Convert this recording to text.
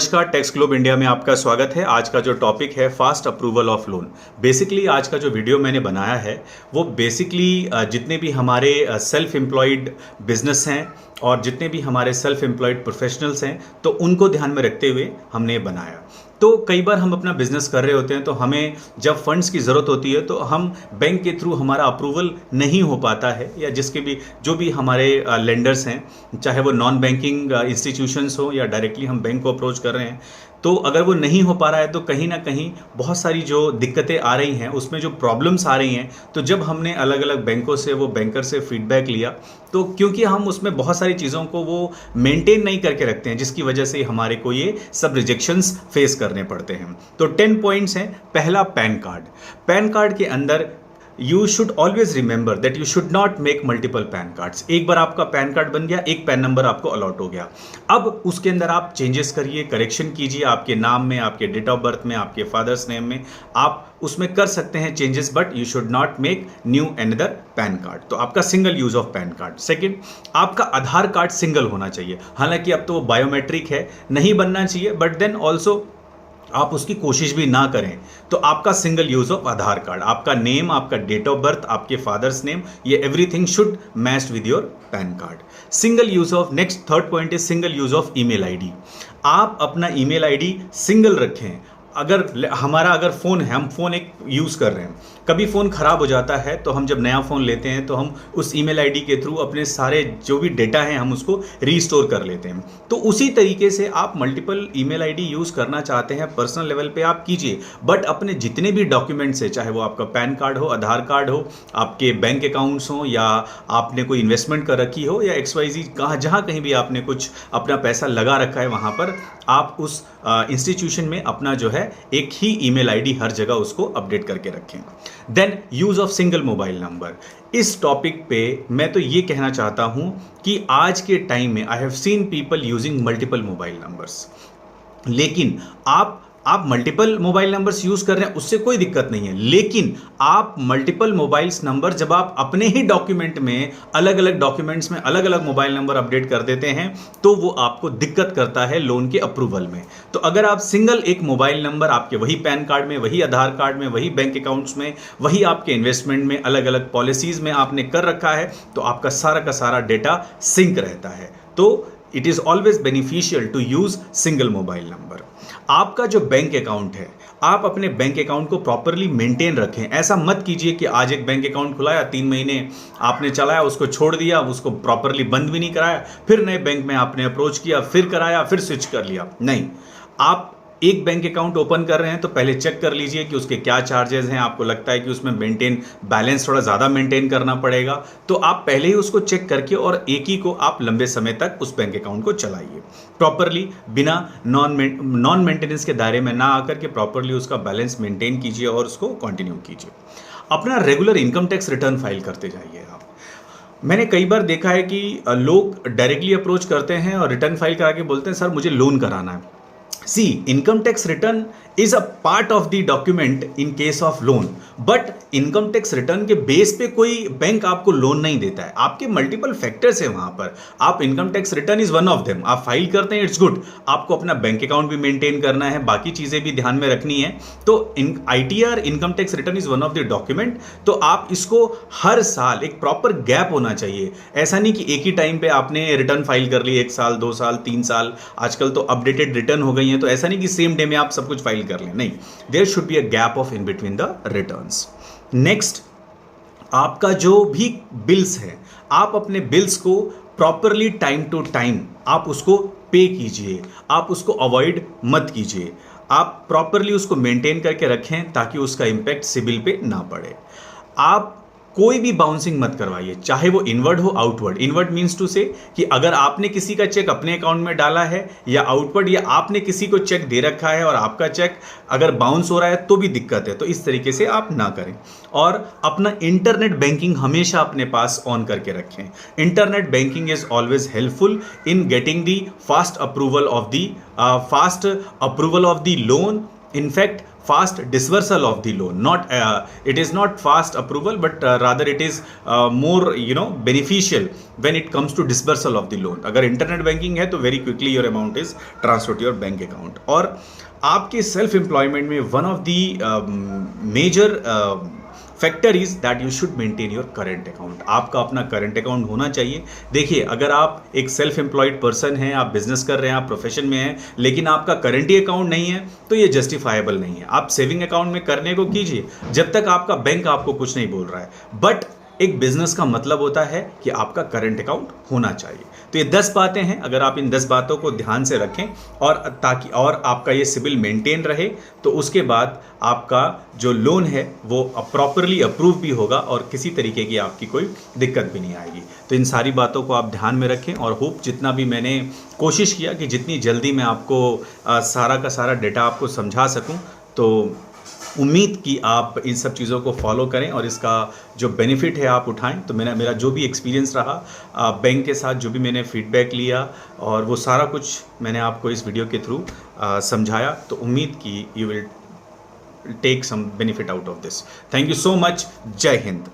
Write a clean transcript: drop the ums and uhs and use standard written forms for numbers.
नमस्कार, tax globe India में आपका स्वागत है। आज का जो टॉपिक है fast approval of loan. Basically आज का जो वीडियो मैंने बनाया है वो बेसिकली जितने भी हमारे सेल्फ एम्प्लॉयड बिजनेस हैं और जितने भी हमारे सेल्फ एम्प्लॉयड प्रोफेशनल्स हैं तो उनको ध्यान में रखते हुए हमने बनाया। तो कई बार हम अपना बिजनेस कर रहे होते हैं तो हमें जब फंड्स की ज़रूरत होती है तो हम बैंक के थ्रू हमारा अप्रूवल नहीं हो पाता है, या जिसके भी जो भी हमारे लेंडर्स हैं, चाहे वो नॉन बैंकिंग इंस्टीट्यूशंस हो या डायरेक्टली हम बैंक को अप्रोच कर रहे हैं, तो अगर वो नहीं हो पा रहा है तो कहीं ना कहीं बहुत सारी जो दिक्कतें आ रही हैं, उसमें जो प्रॉब्लम्स आ रही हैं, तो जब हमने अलग अलग बैंकों से वो बैंकर से फीडबैक लिया तो क्योंकि हम उसमें बहुत सारी चीज़ों को वो मेंटेन नहीं करके रखते हैं, जिसकी वजह से हमारे को ये सब रिजेक्शंस फेस करने पड़ते हैं। तो 10 पॉइंट्स हैं। पहला, पैन कार्ड। पैन कार्ड के अंदर you should always remember that you should not make multiple pan cards. एक बार आपका पैन कार्ड बन गया, एक पैन नंबर आपको अलॉट हो गया, अब उसके अंदर आप चेंजेस करिए, करेक्शन कीजिए, आपके नाम में, आपके डेट ऑफ बर्थ में, आपके फादर्स नेम में आप उसमें कर सकते हैं changes, but you should not make new another pan card. तो आपका single use of pan card. Second, आपका आधार कार्ड सिंगल होना चाहिए। हालांकि अब तो वो बायोमेट्रिक है, नहीं बनना चाहिए, बट देन ऑल्सो आप उसकी कोशिश भी ना करें तो आपका single use of Aadhaar card, आपका नेम, आपका डेट ऑफ बर्थ, आपके फादर्स नेम, ये everything should match with your pan card. Single use of, next third point is single use of email ID. आप अपना ईमेल आईडी सिंगल रखें। अगर phone है, हम फ़ोन एक यूज़ कर रहे हैं, कभी फ़ोन ख़राब हो जाता है तो हम जब नया फ़ोन लेते हैं तो हम उस ईमेल आईडी के थ्रू अपने सारे जो भी डेटा हैं हम उसको रीस्टोर कर लेते हैं। तो उसी तरीके से आप मल्टीपल ईमेल आईडी यूज़ करना चाहते हैं, पर्सनल लेवल पे आप कीजिए, बट अपने जितने भी डॉक्यूमेंट्स है, चाहे वो आपका पैन कार्ड हो, आधार कार्ड हो, आपके बैंक अकाउंट्स हो, या आपने कोई इन्वेस्टमेंट कर रखी हो, या XYZ जहाँ कहीं भी आपने कुछ अपना पैसा लगा रखा है, वहाँ पर आप उस इंस्टीट्यूशन में अपना जो है एक ही ईमेल आईडी हर जगह उसको अपडेट करके रखें। Then use of single mobile number. इस टॉपिक पे मैं तो ये कहना चाहता हूं कि आज के टाइम में I have seen people using multiple mobile numbers, लेकिन आप मल्टीपल मोबाइल नंबर्स यूज कर रहे हैं उससे कोई दिक्कत नहीं है, लेकिन आप मल्टीपल मोबाइल्स नंबर जब आप अपने ही डॉक्यूमेंट में अलग अलग डॉक्यूमेंट्स में अलग अलग मोबाइल नंबर अपडेट कर देते हैं तो वो आपको दिक्कत करता है लोन के अप्रूवल में। तो अगर आप सिंगल एक मोबाइल नंबर आपके वही पैन कार्ड में, वही आधार कार्ड में, वही बैंक अकाउंट्स में, वही आपके इन्वेस्टमेंट में, अलग अलग पॉलिसीज में आपने कर रखा है तो आपका सारा का सारा डेटा सिंक रहता है। तो it is always beneficial to use single mobile number. आपका जो बैंक अकाउंट है, आप अपने बैंक अकाउंट को प्रॉपरली मेंटेन रखें। ऐसा मत कीजिए कि आज एक बैंक अकाउंट खुलाया, 3 महीने आपने चलाया, उसको छोड़ दिया, उसको प्रॉपरली बंद भी नहीं कराया, फिर नए बैंक में आपने अप्रोच किया, फिर कराया, फिर स्विच कर लिया। नहीं, आप एक बैंक अकाउंट ओपन कर रहे हैं तो पहले चेक कर लीजिए कि उसके क्या चार्जेस हैं। आपको लगता है कि उसमें मेंटेन बैलेंस थोड़ा ज़्यादा मेंटेन करना पड़ेगा तो आप पहले ही उसको चेक करके और एक ही को आप लंबे समय तक उस बैंक अकाउंट को चलाइए प्रॉपरली, बिना नॉन मेंटेनेंस के दायरे में ना आकर के प्रॉपरली उसका बैलेंस मेंटेन कीजिए और उसको कंटिन्यू कीजिए। अपना regular income tax return file करते जाइए आप। मैंने कई बार देखा है कि लोग डायरेक्टली अप्रोच करते हैं और रिटर्न फाइल करा के बोलते हैं सर मुझे लोन कराना है। See, income tax return is a part of the document in case of loan, but income tax return के बेस पे कोई बैंक आपको लोन नहीं देता है। आपके मल्टीपल फैक्टर्स है वहां पर। आप income tax return is one of them, आप फाइल करते हैं, इट्स गुड। आपको अपना बैंक अकाउंट भी मेंटेन करना है, बाकी चीजें भी ध्यान में रखनी है। तो ITR income tax return is one of the document. तो आप इसको हर साल एक प्रॉपर गैप होना चाहिए। ऐसा नहीं कि एक ही टाइम पे आपने रिटर्न फाइल कर ली, 1 साल, 2 साल, 3 साल, आजकल तो अपडेटेड रिटर्न हो गई है, तो ऐसा नहीं कि सेम डे में आप सब कुछ फाइल कर लें। नहीं, there should be a gap of in between the returns. Next, आपका जो भी बिल्स है, आप अपने बिल्स को प्रॉपरली टाइम टू टाइम आप उसको पे कीजिए, आप उसको अवॉइड मत कीजिए। आप प्रॉपरली उसको मेंटेन करके रखें ताकि उसका इंपैक्ट सिबिल पे ना पड़े। आप कोई भी बाउंसिंग मत करवाइए, चाहे वो इनवर्ड हो आउटवर्ड। इनवर्ड मीन्स टू से कि अगर आपने किसी का चेक अपने अकाउंट में डाला है, या आउटवर्ड, या आपने किसी को चेक दे रखा है और आपका चेक अगर बाउंस हो रहा है तो भी दिक्कत है। तो इस तरीके से आप ना करें। और अपना इंटरनेट बैंकिंग हमेशा अपने पास ऑन करके रखें। Internet banking is always helpful in getting the fast approval of the loan in fact fast dispersal of the loan, not it is not fast approval, but rather it is more beneficial when it comes to dispersal of the loan. अगर internet banking है तो very quickly your amount is transfer to your bank account. और आपके self employment में one of the major factor is that you should maintain your current account. आपका अपना current account होना चाहिए. देखिए, अगर आप एक सेल्फ एम्प्लॉयड पर्सन हैं, आप बिजनेस कर रहे हैं, आप प्रोफेशन में हैं, लेकिन आपका करंट ही अकाउंट नहीं है, तो ये जस्टिफाइबल नहीं है. आप सेविंग अकाउंट में करने को कीजिए जब तक आपका बैंक आपको कुछ नहीं बोल रहा है. बट एक बिजनेस का मतलब होता है कि आपका करंट अकाउंट होना चाहिए. तो ये 10 बातें हैं. अगर आप इन 10 बातों को ध्यान से रखें और ताकि और आपका ये सिबिल मेंटेन रहे, तो उसके बाद आपका जो लोन है वो प्रॉपरली अप्रूव भी होगा और किसी तरीके की आपकी कोई दिक्कत भी नहीं आएगी. तो इन सारी बातों को आप ध्यान में रखें और होप जितना भी मैंने कोशिश किया कि जितनी जल्दी मैं आपको सारा का सारा डेटा आपको समझा सकूं, तो उम्मीद कि आप इन सब चीज़ों को फॉलो करें और इसका जो बेनिफिट है आप उठाएं. तो मेरा जो भी एक्सपीरियंस रहा बैंक के साथ, जो भी मैंने फीडबैक लिया, और वो सारा कुछ मैंने आपको इस वीडियो के थ्रू समझाया. तो उम्मीद कि you will take some benefit out of this. Thank you so much. जय हिंद.